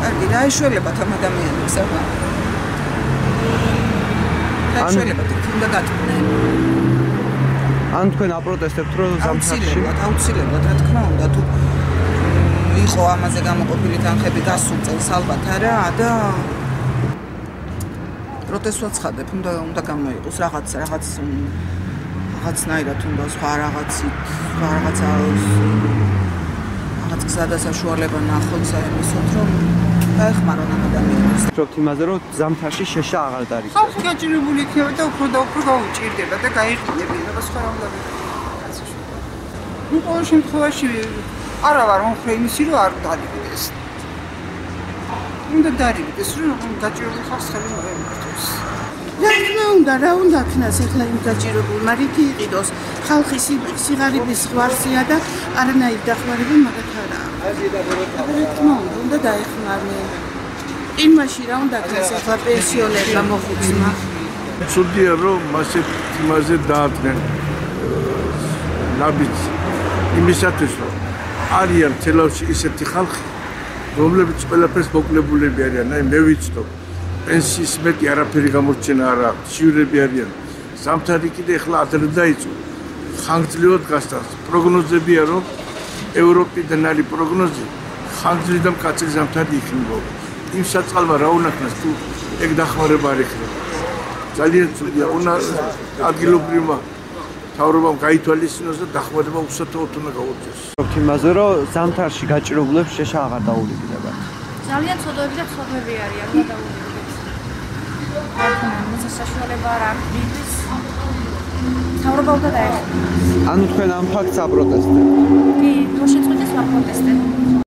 კარგი, რა ეშველებათ ამ ადამიანებს ახლა? რა ეშველებათ, უნდა გატყვნენ? ან თქვენ აპროტესტებთ, რომ ზამთარში აუცილებლად, რა თქმა უნდა, თუ იყო ამაზე გამოყოფილი თანხები გასულ წელს ალბათ არა და პროტესტსაც ხადებ, უნდა გამოიყოს რაღაცნაირად უნდა სხვა რაღაც გზა და საშუალება ნახოთ საერთოდ რომ დაეხმარონ ამ ადამიანებს. ვფიქრობთ იმაზე, რომ ზამთარში შეშა აღარ დაარიგებს. ხალხი გაჭირებული იქნება და უფრო გაუჭირდება და გაიყიდებინა და სხვა რამ დავიქცე. ნუ ყოველ შემთხვევაში არა ვარ მომხრე იმისი რომ არ დაარიგდეს. უნდა დაარიგდეს, რომ გაჭირებული ხალხს ხელი მოემართოს. რა უნდა ქნას ახლა იმ გაჭირებულმა რითი იყიდოს ხალხის სიღარიბის ღვარსია და არანაირი დახმარება მაგათ არაა. უნდა დაეხმარნენ. იმაში რა უნდა ქნას ახლა პენსიონერმა მოხუცმა. ცუდია რომ მასზე დაადნენ ნაბიჯს იმისათვის რომ არიან თელავში ისეთი ხალხი რომლებიც ყველაფერს მოკლებულები არიან. აი მე ვიცნობ პენსიის მეტი არაფერი გამორჩენა არ აქვს, შიურები არიან. ზამთარი კიდე ახლა ადრე დაიწყო. ხანგრძლივად გასტანს. პროგნოზებია რომ ევროპიდან არის პროგნოზი ხანგრძლივი და მკაცრი ზამთარი იქნება. იმ საწყალმა რა უნდა ქნას თუ ეგ დახმარება არ იქნება. ძალიან ცუდია. უნდა ადგილობრივმა მთავრობამ გაითვალისწინოს და დახმარება უსათოოდ უნდა გაუწიოს. ვფიქრობთ იმაზე, რომ ზამთარში გაჭირებულებს შეშა აღარ დაულიდებათ. ძალიან ცოდოები და ცოდვები არიან და დაულიდებათ. ეს საშუალება არ აქვს. მთავრობა უნდა დაეხმაროს. ანუ თქვენ ამ ფაქტს აპროტესტებთ? კი, თუ შეწყვეტეს ვაპროტესტებთ.